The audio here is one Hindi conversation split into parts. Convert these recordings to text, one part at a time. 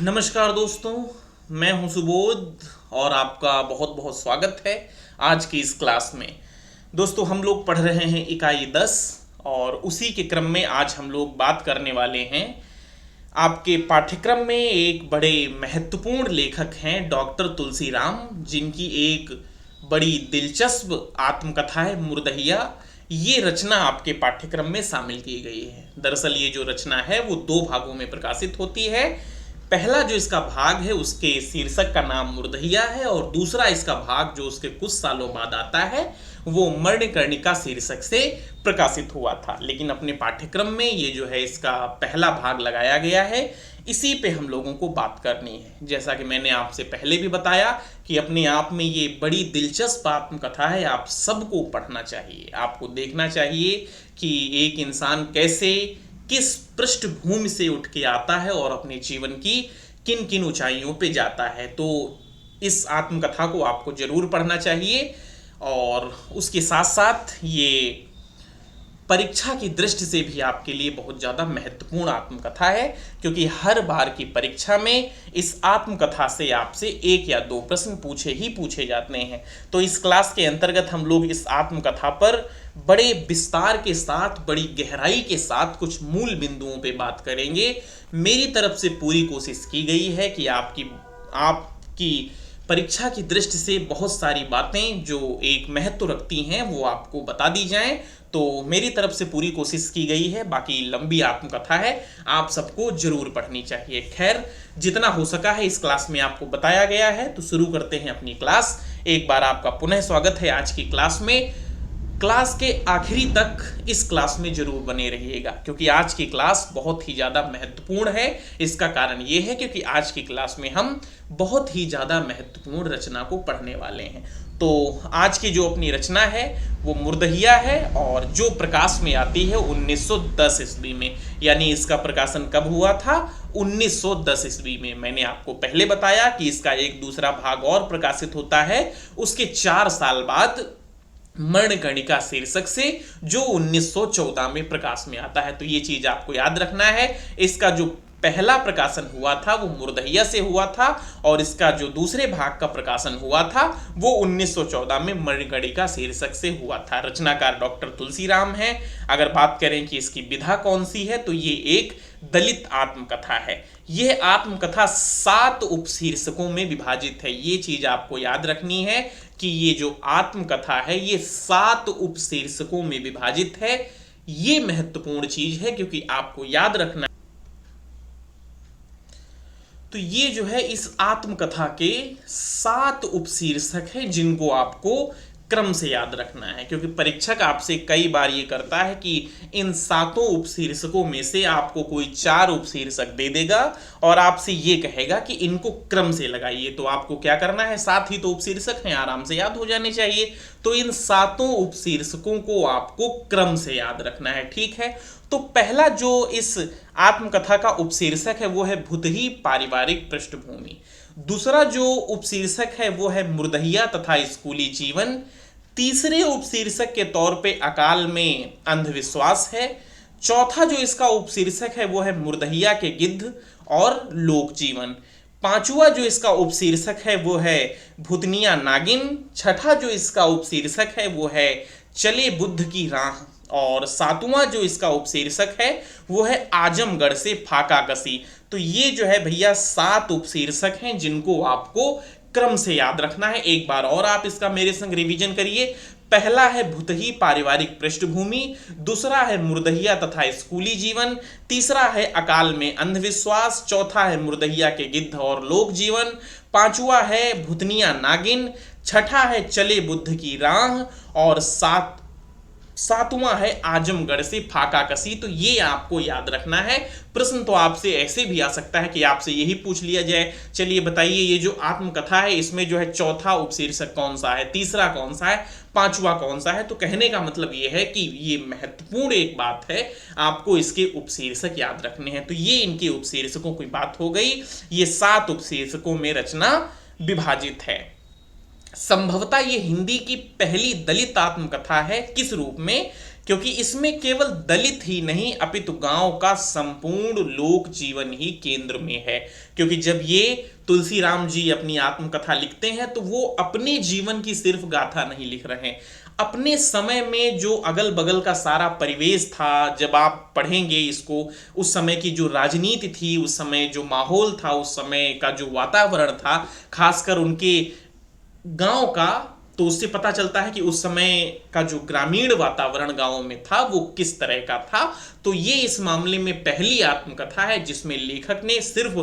नमस्कार दोस्तों, मैं हूं सुबोध और आपका बहुत बहुत स्वागत है आज की इस क्लास में। दोस्तों, हम लोग पढ़ रहे हैं इकाई 10 और उसी के क्रम में आज हम लोग बात करने वाले हैं। आपके पाठ्यक्रम में एक बड़े महत्वपूर्ण लेखक हैं डॉक्टर तुलसीराम, जिनकी एक बड़ी दिलचस्प आत्मकथा है मुर्दहिया। ये रचना आपके पाठ्यक्रम में शामिल की गई है। दरअसल ये जो रचना है वो दो भागों में प्रकाशित होती है। पहला जो इसका भाग है उसके शीर्षक का नाम मुर्दहिया है और दूसरा इसका भाग जो उसके कुछ सालों बाद आता है वो मणिकर्णिका शीर्षक से प्रकाशित हुआ था। लेकिन अपने पाठ्यक्रम में ये जो है इसका पहला भाग लगाया गया है, इसी पे हम लोगों को बात करनी है। जैसा कि मैंने आपसे पहले भी बताया कि अपने आप में ये बड़ी दिलचस्प आत्मकथा है, आप सबको पढ़ना चाहिए, आपको देखना चाहिए कि एक इंसान कैसे किस पृष्ठभूमि से उठ के आता है और अपने जीवन की किन किन ऊंचाइयों पे जाता है। तो इस आत्मकथा को आपको जरूर पढ़ना चाहिए और उसके साथ साथ ये परीक्षा की दृष्टि से भी आपके लिए बहुत ज़्यादा महत्वपूर्ण आत्मकथा है, क्योंकि हर बार की परीक्षा में इस आत्मकथा से आपसे एक या दो प्रश्न पूछे जाते हैं। तो इस क्लास के अंतर्गत हम लोग इस आत्मकथा पर बड़े विस्तार के साथ, बड़ी गहराई के साथ कुछ मूल बिंदुओं पे बात करेंगे। मेरी तरफ से पूरी कोशिश की गई है कि आपकी परीक्षा की दृष्टि से बहुत सारी बातें जो एक महत्व रखती हैं वो आपको बता दी जाएं। तो मेरी तरफ से पूरी कोशिश की गई है। बाकी लंबी आत्मकथा है, आप सबको जरूर पढ़नी चाहिए। खैर, जितना हो सका है इस क्लास में आपको बताया गया है, तो शुरू करते हैं अपनी क्लास। एक बार आपका पुनः स्वागत है आज की क्लास में। क्लास के आखिरी तक इस क्लास में जरूर बने रहिएगा, क्योंकि आज की क्लास बहुत ही ज़्यादा महत्वपूर्ण है। इसका कारण ये है क्योंकि आज की क्लास में हम बहुत ही ज़्यादा महत्वपूर्ण रचना को पढ़ने वाले हैं। तो आज की जो अपनी रचना है वो मुर्दहिया है और जो प्रकाश में आती है 1910 ईस्वी में। यानी इसका प्रकाशन कब हुआ था? 1910 ईस्वी में। मैंने आपको पहले बताया कि इसका एक दूसरा भाग और प्रकाशित होता है उसके 4 साल बाद मणिकर्णिका शीर्षक से, जो 1914 में प्रकाश में आता है। तो ये चीज आपको याद रखना है। इसका जो पहला प्रकाशन हुआ था वो मुर्दहिया से हुआ था और इसका जो दूसरे भाग का प्रकाशन हुआ था वो 1914 में मणिकर्णिका शीर्षक से हुआ था। रचनाकार डॉक्टर तुलसीराम है। अगर बात करें कि इसकी विधा कौन सी है, तो ये एक दलित आत्मकथा है। यह आत्मकथा 7 उपशीर्षकों में विभाजित है। ये चीज आपको याद रखनी है कि ये जो आत्मकथा है ये 7 उपशीर्षकों में विभाजित है। ये महत्वपूर्ण चीज है क्योंकि आपको याद रखना। तो ये जो है इस आत्मकथा के 7 उपशीर्षक हैं जिनको आपको क्रम से याद रखना है, क्योंकि परीक्षक आपसे कई बार ये करता है कि इन 7 उपशीर्षकों में से आपको कोई 4 उपशीर्षक दे देगा और आपसे ये कहेगा कि इनको क्रम से लगाइए। तो आपको क्या करना है, 7 ही तो उपशीर्षक हैं, आराम से याद हो जाने चाहिए। तो इन 7 उपशीर्षकों को आपको क्रम से याद रखना है, ठीक है। तो पहला जो इस आत्मकथा का उपशीर्षक है वो है भुतही पारिवारिक पृष्ठभूमि। दूसरा जो उपशीर्षक है वो है मुर्दहिया तथा स्कूली जीवन। तीसरे उपशीर्षक के तौर पे अकाल में अंधविश्वास है। चौथा जो इसका उपशीर्षक है वो है मुर्दहिया के गिद्ध और लोक जीवन। पांचवा जो इसका उपशीर्षक है वो है भूतनिया नागिन। छठा जो इसका उपशीर्षक है वो है चले बुद्ध की राह और 7वां जो इसका उपशीर्षक है वो है आजमगढ़ से फाका कसी। तो ये जो है भैया 7 उपशीर्षक हैं जिनको आपको क्रम से याद रखना है। एक बार और आप इसका मेरे संग रिवीजन करिए। पहला है भुतही पारिवारिक पृष्ठभूमि, दूसरा है मुर्दहिया तथा स्कूली जीवन, तीसरा है अकाल में अंधविश्वास, चौथा है मुर्दहिया के गिद्ध और लोक जीवन, पांचवा है भूतनिया नागिन, छठा है चले बुद्ध की राह और सातवां है आजमगढ़ से फाका कसी। तो ये आपको याद रखना है। प्रश्न तो आपसे ऐसे भी आ सकता है कि आपसे यही पूछ लिया जाए, चलिए बताइए ये जो आत्मकथा है इसमें जो है चौथा उपशीर्षक कौन सा है, तीसरा कौन सा है, पांचवा कौन सा है। तो कहने का मतलब ये है कि ये महत्वपूर्ण एक बात है, आपको इसके उपशीर्षक याद रखने हैं। तो ये इनके उपशीर्षकों की बात हो गई। ये 7 उपशीर्षकों में रचना विभाजित है। संभवतः ये हिंदी की पहली दलित आत्मकथा है। किस रूप में क्योंकि इसमें केवल दलित ही नहीं अपितु गांव का संपूर्ण लोक जीवन ही केंद्र में है। क्योंकि जब ये तुलसी राम जी अपनी आत्मकथा लिखते हैं तो वो अपने जीवन की सिर्फ गाथा नहीं लिख रहे हैं, अपने समय में जो अगल बगल का सारा परिवेश था, जब आप पढ़ेंगे इसको, उस समय की जो राजनीति थी, उस समय जो माहौल था, उस समय का जो वातावरण था, खासकर उनके गांव का, तो उससे पता चलता है कि उस समय का जो ग्रामीण वातावरण गांव में था वो किस तरह का था। तो ये इस मामले में पहली आत्मकथा है जिसमें लेखक ने सिर्फ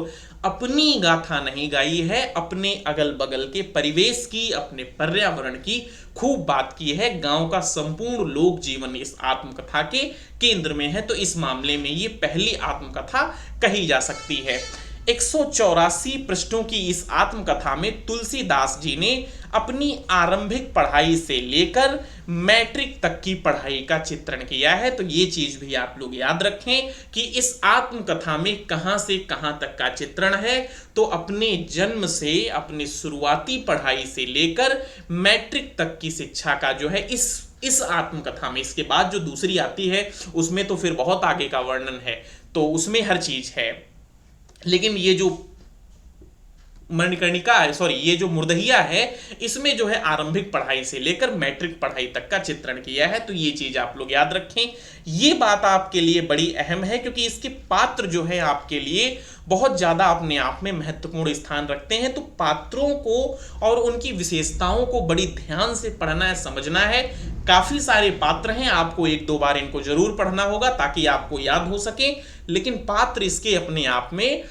अपनी गाथा नहीं गाई है, अपने अगल बगल के परिवेश की, अपने पर्यावरण की खूब बात की है। गांव का संपूर्ण लोक जीवन इस आत्मकथा के केंद्र में है, तो इस मामले में ये पहली आत्मकथा कही जा सकती है। 184 पृष्ठों की इस आत्मकथा में तुलसीदास जी ने अपनी आरंभिक पढ़ाई से लेकर मैट्रिक तक की पढ़ाई का चित्रण किया है। तो ये चीज भी आप लोग याद रखें कि इस आत्मकथा में कहां से कहां तक का चित्रण है। तो अपने जन्म से, अपनी शुरुआती पढ़ाई से लेकर मैट्रिक तक की शिक्षा का जो है इस आत्मकथा में, इसके बाद जो दूसरी आती है उसमें तो फिर बहुत आगे का वर्णन है, तो उसमें हर चीज है। लेकिन ये जो मणिकर्णिका है, सॉरी, ये जो मुर्दहिया है, इसमें जो है आरंभिक पढ़ाई से लेकर मैट्रिक पढ़ाई तक का चित्रण किया है। तो ये चीज आप लोग याद रखें। ये बात आपके लिए बड़ी अहम है क्योंकि इसके पात्र जो है आपके लिए बहुत ज्यादा अपने आप में महत्वपूर्ण स्थान रखते हैं। तो पात्रों को और उनकी विशेषताओं को बड़ी ध्यान से पढ़ना है, समझना है। काफी सारे पात्र हैं, आपको एक दो बार इनको जरूर पढ़ना होगा ताकि आपको याद हो सके। लेकिन पात्र इसके अपने आप में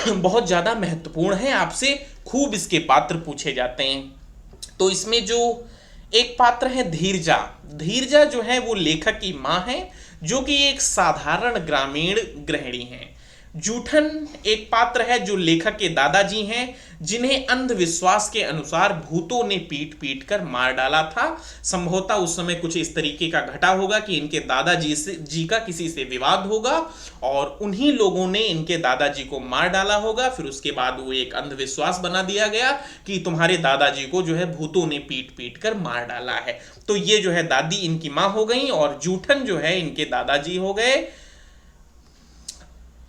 बहुत ज्यादा महत्वपूर्ण है, आपसे खूब इसके पात्र पूछे जाते हैं। तो इसमें जो एक पात्र है धीरजा, धीरजा जो है वो लेखक की मां है, जो कि एक साधारण ग्रामीण गृहिणी है। जूठन एक पात्र है जो लेखक के दादाजी हैं, जिन्हें अंधविश्वास के अनुसार भूतों ने पीट पीट कर मार डाला था। संभवतः उस समय कुछ इस तरीके का घटा होगा कि इनके दादाजी जी का किसी से विवाद होगा और उन्हीं लोगों ने इनके दादाजी को मार डाला होगा। फिर उसके बाद वो एक अंधविश्वास बना दिया गया कि तुम्हारे दादाजी को जो है भूतों ने पीट पीट कर मार डाला है। तो ये जो है दादी इनकी मां हो गई और जूठन जो है इनके दादाजी हो गए।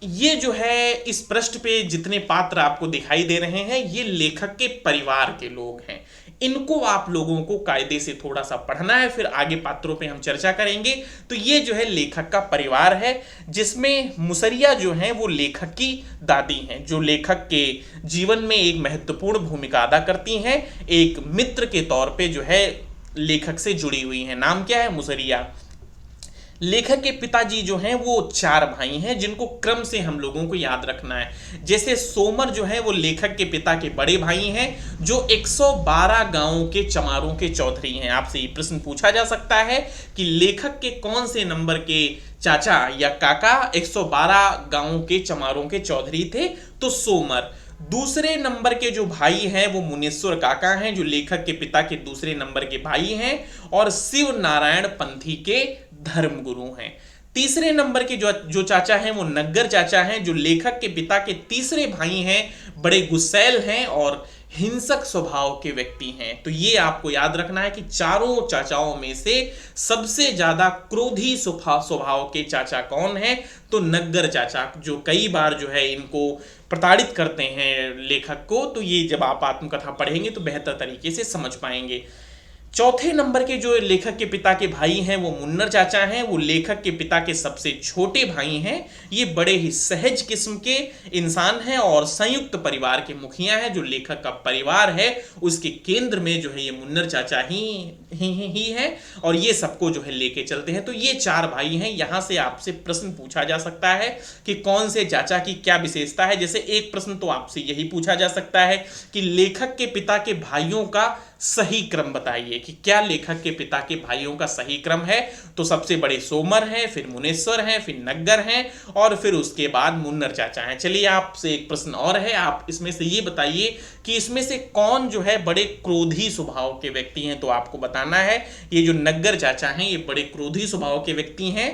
ये जो है इस पृष्ठ पे जितने पात्र आपको दिखाई दे रहे हैं ये लेखक के परिवार के लोग हैं। इनको आप लोगों को कायदे से थोड़ा सा पढ़ना है, फिर आगे पात्रों पे हम चर्चा करेंगे। तो ये जो है लेखक का परिवार है, जिसमें मुसरिया जो है वो लेखक की दादी हैं, जो लेखक के जीवन में एक महत्वपूर्ण भूमिका अदा करती हैं, एक मित्र के तौर पे जो है लेखक से जुड़ी हुई हैं। नाम क्या है? मुसरिया। लेखक के पिताजी जो हैं वो 4 भाई हैं, जिनको क्रम से हम लोगों को याद रखना है। जैसे सोमर जो है वो लेखक के पिता के बड़े भाई हैं, जो 112 गांवों के चमारों के चौधरी हैं। आपसे ये प्रश्न पूछा जा सकता है कि लेखक के कौन से नंबर के चाचा या काका 112 गांवों के चमारों के चौधरी थे? तो सोमर। दूसरे नंबर के जो भाई हैं वो मुनेश्वर काका हैं, जो लेखक के पिता के दूसरे नंबर के भाई हैं और शिव नारायण पंथी के धर्मगुरु हैं। तीसरे नंबर के जो चाचा हैं वो नग्गर चाचा हैं, जो लेखक के पिता के तीसरे भाई हैं, बड़े गुस्सैल हैं और हिंसक स्वभाव के व्यक्ति हैं। तो ये आपको याद रखना है कि चारों चाचाओं में से सबसे ज्यादा क्रोधी स्वभाव के चाचा कौन है? तो नग्गर चाचा, जो कई बार जो है इनको प्रताड़ित करते हैं लेखक को। तो ये जब आप आत्मकथा पढ़ेंगे तो बेहतर तरीके से समझ पाएंगे। चौथे नंबर के जो लेखक के पिता के भाई हैं वो मुन्नर चाचा हैं, वो लेखक के पिता के सबसे छोटे भाई हैं। ये बड़े ही सहज किस्म के इंसान हैं और संयुक्त परिवार के मुखिया हैं। जो लेखक का परिवार है उसके केंद्र में जो है ये मुन्नर चाचा ही है और ये सबको जो है लेके चलते हैं। तो ये 4 भाई हैं। यहां से आपसे प्रश्न पूछा जा सकता है कि कौन से चाचा की क्या विशेषता है। जैसे एक प्रश्न तो आपसे यही पूछा जा सकता है कि लेखक के पिता के भाइयों का सही क्रम बताइए, कि क्या लेखक के पिता के भाइयों का सही क्रम है? तो सबसे बड़े सोमर हैं, फिर मुनेश्वर हैं, फिर नग्गर हैं और फिर उसके बाद मुन्नर चाचा हैं। चलिए आपसे एक प्रश्न और है, आप इसमें से ये बताइए कि इसमें से कौन जो है बड़े क्रोधी स्वभाव के व्यक्ति हैं? तो आपको बताना है ये जो नग्गर चाचा हैं ये बड़े क्रोधी स्वभाव के व्यक्ति हैं।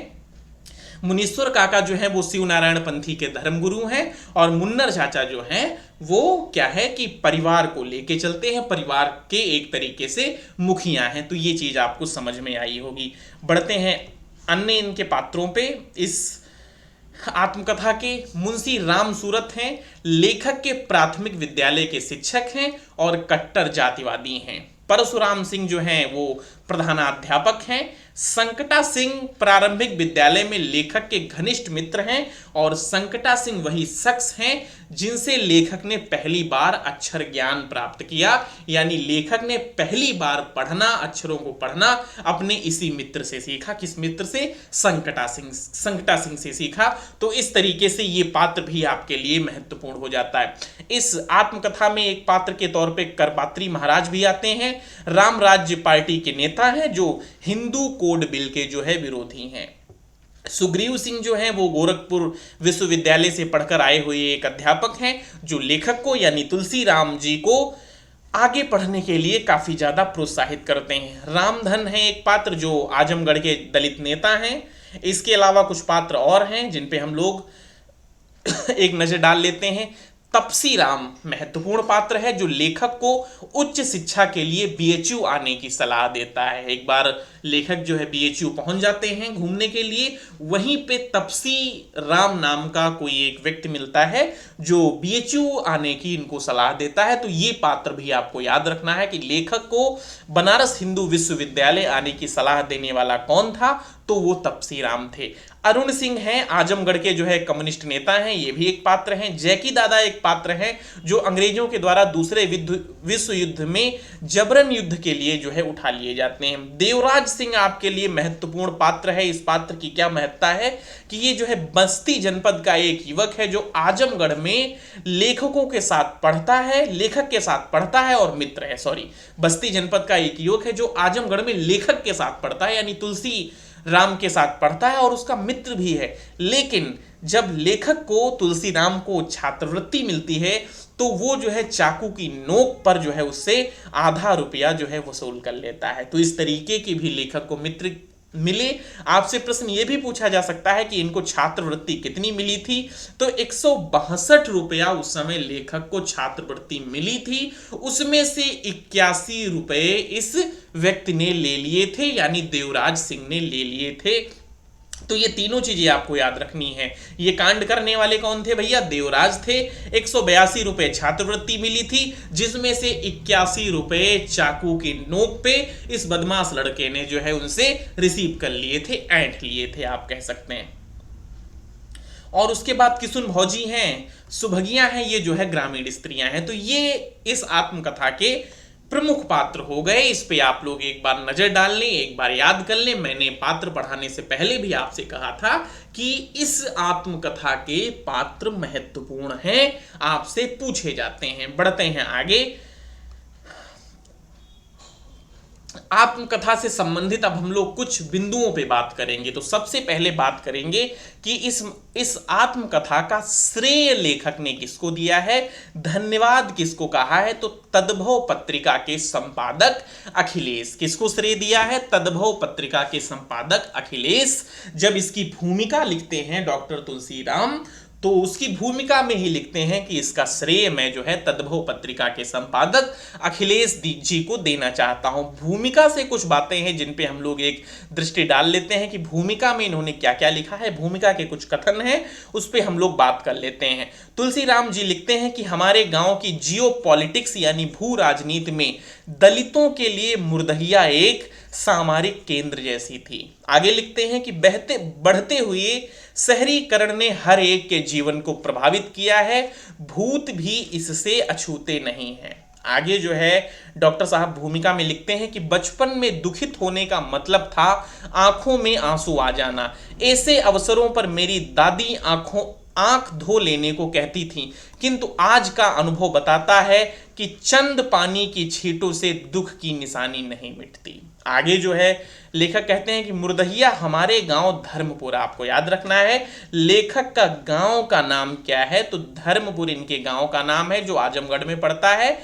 मुनीश्वर काका जो है वो शिव नारायण पंथी के धर्मगुरु हैं, और मुन्नर चाचा जो हैं वो क्या है कि परिवार को लेके चलते हैं, परिवार के एक तरीके से मुखिया हैं। तो ये चीज आपको समझ में आई होगी। बढ़ते हैं अन्य इनके पात्रों पे। इस आत्मकथा के मुंशी राम सूरत हैं, लेखक के प्राथमिक विद्यालय के शिक्षक हैं और कट्टर जातिवादी हैं। परशुराम सिंह जो हैं वो प्रधानाध्यापक हैं। संकटा सिंह प्रारंभिक विद्यालय में लेखक के घनिष्ठ मित्र हैं, और संकटा सिंह वही शख्स हैं जिनसे लेखक ने पहली बार अक्षर ज्ञान प्राप्त किया, यानी लेखक ने पहली बार पढ़ना, अक्षरों को पढ़ना अपने इसी मित्र से सीखा। किस मित्र से? संकटा सिंह से सीखा। तो इस तरीके से ये पात्र भी आपके लिए महत्वपूर्ण हो जाता है। इस आत्मकथा में एक पात्र के तौर पे करपात्री महाराज भी आते हैं। राम राज्य पार्टी के नेता हैं जो हिंदू कोड बिल के जो है विरोधी हैं। सुग्रीव सिंह जो हैं वो गोरखपुर विश्वविद्यालय से पढ़कर आए हुए एक अध्यापक हैं जो लेखक को यानी तुलसी राम जी को आगे पढ़ने के लिए काफी ज्यादा प्रोत्साहित करते हैं। रामधन है एक पात्र जो आजमगढ़ के दलित नेता हैं। इसके अलावा कुछ पात्र और हैं जिन पे हम लोग एक नजर डाल लेते हैं। तपसी राम महत्वपूर्ण पात्र है जो लेखक को उच्च शिक्षा के लिए बीएचयू आने की सलाह देता है। एक बार लेखक जो है बीएचयू पहुंच जाते हैं घूमने के लिए, वहीं पे तपसी राम नाम का कोई एक व्यक्ति मिलता है जो बीएचयू आने की इनको सलाह देता है। तो ये पात्र भी आपको याद रखना है कि लेखक को बनारस हिंदू विश्वविद्यालय आने की सलाह देने वाला कौन था, तो वो तपसी राम थे। अरुण सिंह हैं, आजमगढ़ के जो है कम्युनिस्ट नेता हैं, ये भी एक पात्र हैं। जैकी दादा एक पात्र हैं जो अंग्रेजों के द्वारा दूसरे विश्व युद्ध में जबरन युद्ध के लिए जो है उठा लिए जाते हैं। देवराज सिंह आपके लिए महत्वपूर्ण पात्र है। इस पात्र की क्या महत्ता है कि ये जो है बस्ती जनपद का एक युवक है जो आजमगढ़ में लेखकों के साथ पढ़ता है, लेखक के साथ पढ़ता है और मित्र है। बस्ती जनपद का एक युवक है जो आजमगढ़ में लेखक के साथ पढ़ता है, यानी तुलसी राम के साथ पढ़ता है और उसका मित्र भी है। लेकिन जब लेखक को तुलसी राम को छात्रवृत्ति मिलती है तो वो जो है चाकू की नोक पर जो है उससे आधा रुपया जो है वसूल कर लेता है। तो इस तरीके की भी लेखक को मित्र मिले। आपसे प्रश्न ये भी पूछा जा सकता है कि इनको छात्रवृत्ति कितनी मिली थी, तो 162 रुपया उस समय लेखक को छात्रवृत्ति मिली थी। उसमें से 81 रुपए इस व्यक्ति ने ले लिए थे, यानी देवराज सिंह ने ले लिए थे। तो ये तीनों चीजें आपको याद रखनी है। ये कांड करने वाले कौन थे भैया? देवराज थे। 182 रुपए छात्रवृत्ति मिली थी, जिसमें से 81 रुपए चाकू की नोक पे इस बदमाश लड़के ने जो है उनसे रिसीव कर लिए थे, ऐंठ लिए थे आप कह सकते हैं। और उसके बाद किशुन भौजी हैं, सुभगियां हैं, ये जो है ग्रामीण स्त्रियां हैं। तो ये इस आत्मकथा के प्रमुख पात्र हो गए। इस पे आप लोग एक बार नजर डाल लें, एक बार याद कर लें। मैंने पात्र पढ़ाने से पहले भी आपसे कहा था कि इस आत्मकथा के पात्र महत्वपूर्ण हैं, आपसे पूछे जाते हैं। बढ़ते हैं आगे। आत्मकथा से संबंधित अब हम लोग कुछ बिंदुओं पे बात करेंगे। तो सबसे पहले बात करेंगे कि इस आत्मकथा का श्रेय लेखक ने किसको दिया है, धन्यवाद किसको कहा है। तो तद्भव पत्रिका के संपादक अखिलेश। किसको श्रेय दिया है? तद्भव पत्रिका के संपादक अखिलेश। जब इसकी भूमिका लिखते हैं डॉक्टर तुलसीराम, तो उसकी भूमिका में ही लिखते हैं कि इसका श्रेय मैं जो है तद्भव पत्रिका के संपादक अखिलेश जी को देना चाहता हूं। भूमिका से कुछ बातें हैं जिन पे हम लोग एक दृष्टि डाल लेते हैं कि भूमिका में इन्होंने क्या क्या लिखा है। भूमिका के कुछ कथन हैं, उस पे हम लोग बात कर लेते हैं। तुलसीराम जी लिखते हैं कि हमारे गांव की जियो पॉलिटिक्स यानी भू राजनीति में दलितों के लिए मुर्दहिया एक सामरिक केंद्र जैसी थी। आगे लिखते हैं कि बढ़ते हुए शहरीकरण ने हर एक के जीवन को प्रभावित किया है, भूत भी इससे अछूते नहीं हैं। आगे जो है डॉक्टर साहब भूमिका में लिखते हैं कि बचपन में दुखित होने का मतलब था आंखों में आंसू आ जाना। ऐसे अवसरों पर मेरी दादी आंख धो लेने को कहती थी, किंतु आज का अनुभव बताता है कि चंद पानी की छींटों से दुख की निशानी नहीं मिटती। आगे जो है लेखक कहते हैं कि मुर्दहिया हमारे गांव धर्मपुर, आपको याद रखना है लेखक का गांव का नाम क्या है, तो धर्मपुर इनके गांव का नाम है जो आजमगढ़ में पड़ता है।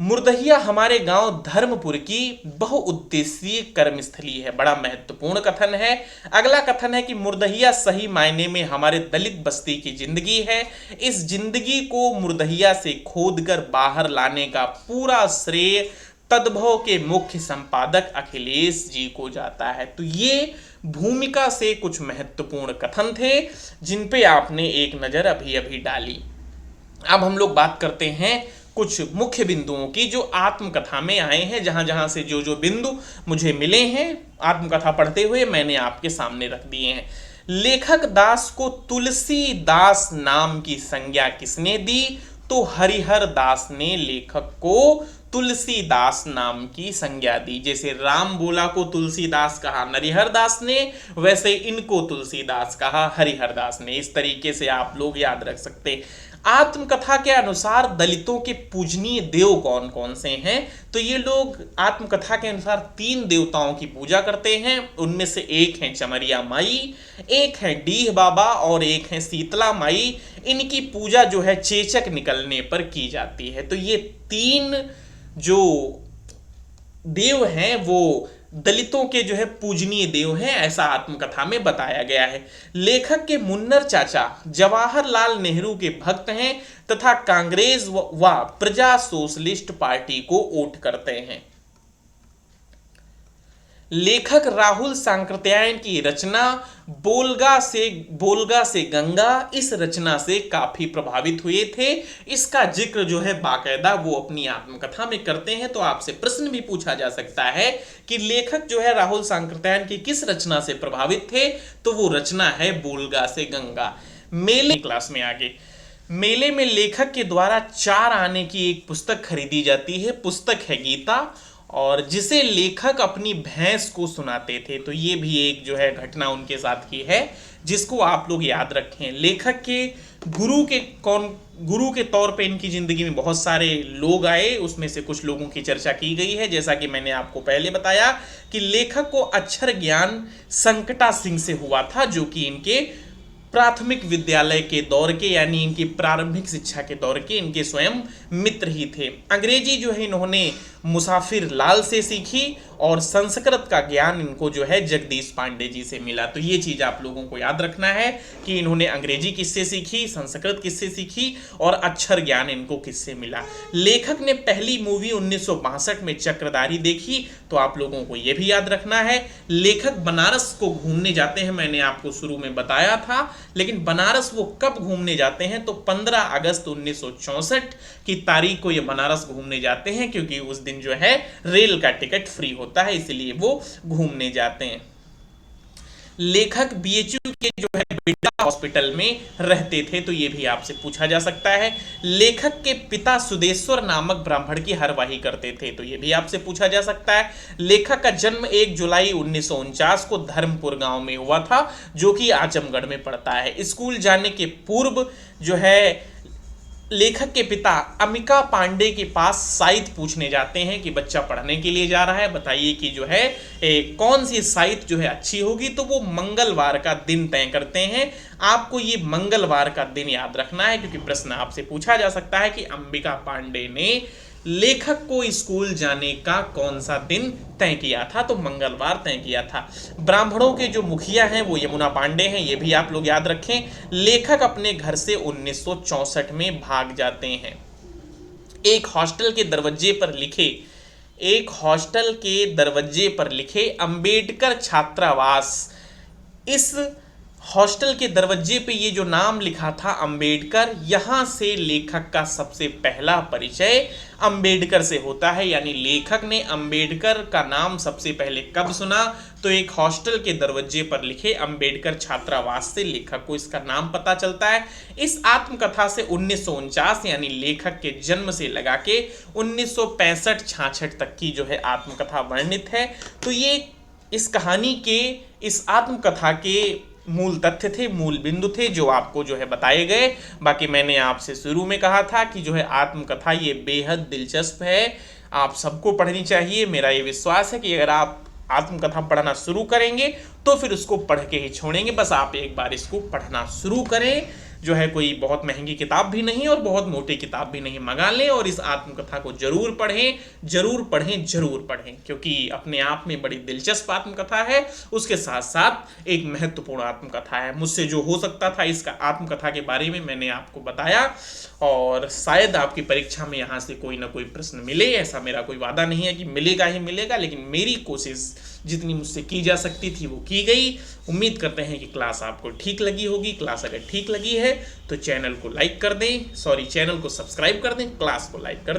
मुर्दहिया हमारे गांव धर्मपुर की बहुउद्देशीय कर्मस्थली है। बड़ा महत्वपूर्ण कथन है। अगला कथन है कि मुर्दहिया सही मायने में हमारे दलित बस्ती की जिंदगी है। इस जिंदगी को मुर्दहिया से खोदकर बाहर लाने का पूरा श्रेय तद्भव के मुख्य संपादक अखिलेश जी को जाता है। तो ये भूमिका से कुछ महत्वपूर्ण कथन थे जिन पे आपने एक नजर अभी अभी डाली। अब हम लोग बात करते हैं कुछ मुख्य बिंदुओं की जो आत्मकथा में आए हैं। जहां जहां से जो जो बिंदु मुझे मिले हैं आत्मकथा पढ़ते हुए मैंने आपके सामने रख दिए हैं। लेखक दास को तुलसीदास नाम की संज्ञा किसने दी? तो हरिहर दास ने लेखक को तुलसीदास नाम की संज्ञा दी। जैसे राम बोला को तुलसीदास कहा नरिहर दास ने, वैसे इनको तुलसीदास कहा हरिहर दास ने। इस तरीके से आप लोग याद रख सकते। आत्मकथा के अनुसार दलितों के पूजनीय देव कौन कौन से हैं? तो ये लोग आत्मकथा के अनुसार 3 देवताओं की पूजा करते हैं। उनमें से एक है चमरिया माई, एक है डीह बाबा और एक है शीतला माई। इनकी पूजा जो है चेचक निकलने पर की जाती है। तो ये 3 जो देव हैं वो दलितों के जो है पूजनीय देव हैं, ऐसा आत्मकथा में बताया गया है। लेखक के मुन्नर चाचा जवाहरलाल नेहरू के भक्त हैं तथा कांग्रेस व प्रजा सोशलिस्ट पार्टी को वोट करते हैं। लेखक राहुल सांकृत्यायन की रचना बोलगा से गंगा, इस रचना से काफी प्रभावित हुए थे। इसका जिक्र जो है बाकायदा वो अपनी आत्मकथा में करते हैं। तो आपसे प्रश्न भी पूछा जा सकता है कि लेखक जो है राहुल सांकृत्यायन की किस रचना से प्रभावित थे? तो वो रचना है बोलगा से गंगा। मेले क्लास में आगे मेले में लेखक के द्वारा 4 आने की एक पुस्तक खरीदी जाती है। पुस्तक है गीता और जिसे लेखक अपनी भैंस को सुनाते थे। तो ये भी एक जो है घटना उनके साथ की है जिसको आप लोग याद रखें। लेखक के गुरु के तौर पे इनकी जिंदगी में बहुत सारे लोग आए, उसमें से कुछ लोगों की चर्चा की गई है। जैसा कि मैंने आपको पहले बताया कि लेखक को अक्षर ज्ञान संकटा सिंह से हुआ था, जो कि इनके प्राथमिक विद्यालय के दौर के यानी इनकी प्रारंभिक शिक्षा के दौर के इनके स्वयं मित्र ही थे। अंग्रेजी जो है इन्होंने मुसाफिर लाल से सीखी और संस्कृत का ज्ञान इनको जो है जगदीश पांडे जी से मिला। तो ये चीज आप लोगों को याद रखना है कि इन्होंने अंग्रेजी किससे सीखी, संस्कृत किससे सीखी और अक्षर ज्ञान इनको किससे मिला। लेखक ने पहली मूवी 1962 में चक्रधारी देखी। तो आप लोगों को यह भी याद रखना है। लेखक बनारस को घूमने जाते हैं, मैंने आपको शुरू में बताया था। लेकिन बनारस वो कब घूमने जाते हैं? तो 15 अगस्त 1964 की तारीख को ये बनारस घूमने जाते हैं, क्योंकि उस दिन जो है रेल का टिकट फ्री होता है, इसलिए वो घूमने जाते हैं। लेखक बीएचयू के जो है बिरला हॉस्पिटल में रहते थे। तो ये भी आपसे पूछा जा सकता है। लेखक के पिता सुदेश्वर नामक ब्राह्मण की हरवाही करते थे। तो ये भी आपसे पूछा जा सकता है। लेखक का जन्म 1 जुलाई 1949 को धर्मपुर गांव में हुआ था, जो कि आजमगढ़ में पड़ता है। स्कूल जाने के पूर्व जो है लेखक के पिता अमिका पांडे के पास साहित्य पूछने जाते हैं कि बच्चा पढ़ने के लिए जा रहा है, बताइए कि जो है कौन सी साहित्य जो है अच्छी होगी। तो वो मंगलवार का दिन तय करते हैं। आपको ये मंगलवार का दिन याद रखना है, क्योंकि प्रश्न आपसे पूछा जा सकता है कि अंबिका पांडे ने लेखक को स्कूल जाने का कौन सा दिन तय किया था? तो मंगलवार तय किया था। ब्राह्मणों के जो मुखिया हैं वो यमुना पांडे हैं, ये भी आप लोग याद रखें। लेखक अपने घर से 1964 में भाग जाते हैं। एक हॉस्टल के दरवाजे पर लिखे अंबेडकर छात्रावास, इस हॉस्टल के दरवाजे पे ये जो नाम लिखा था अंबेडकर, यहां से लेखक का सबसे पहला परिचय अंबेडकर से होता है। यानी लेखक ने अंबेडकर का नाम सबसे पहले कब सुना? तो एक हॉस्टल के दरवाजे पर लिखे अंबेडकर छात्रावास से लेखक को इसका नाम पता चलता है। इस आत्मकथा से 1949 यानी लेखक के जन्म से लगा के 1965-66 तक की जो है आत्मकथा वर्णित है। तो ये इस कहानी के, इस आत्मकथा के मूल तथ्य थे, मूल बिंदु थे जो आपको जो है बताए गए। बाकी मैंने आपसे शुरू में कहा था कि जो है आत्मकथा ये बेहद दिलचस्प है, आप सबको पढ़नी चाहिए। मेरा ये विश्वास है कि अगर आप आत्मकथा पढ़ना शुरू करेंगे तो फिर उसको पढ़ के ही छोड़ेंगे। बस आप एक बार इसको पढ़ना शुरू करें, जो है कोई बहुत महंगी किताब भी नहीं और बहुत मोटी किताब भी नहीं, मंगा लें और इस आत्मकथा को जरूर पढ़ें, जरूर पढ़ें, जरूर पढ़ें, क्योंकि अपने आप में बड़ी दिलचस्प आत्मकथा है, उसके साथ साथ एक महत्वपूर्ण आत्मकथा है। मुझसे जो हो सकता था इसका आत्मकथा के बारे में मैंने आपको बताया, और शायद आपकी परीक्षा में यहाँ से कोई ना कोई प्रश्न मिले। ऐसा मेरा कोई वादा नहीं है कि मिलेगा ही मिलेगा, लेकिन मेरी कोशिश जितनी मुझसे की जा सकती थी वो की गई। उम्मीद करते हैं कि क्लास आपको ठीक लगी होगी। क्लास अगर ठीक लगी है तो चैनल को लाइक कर दें, चैनल को सब्सक्राइब कर दें, क्लास को लाइक कर दें।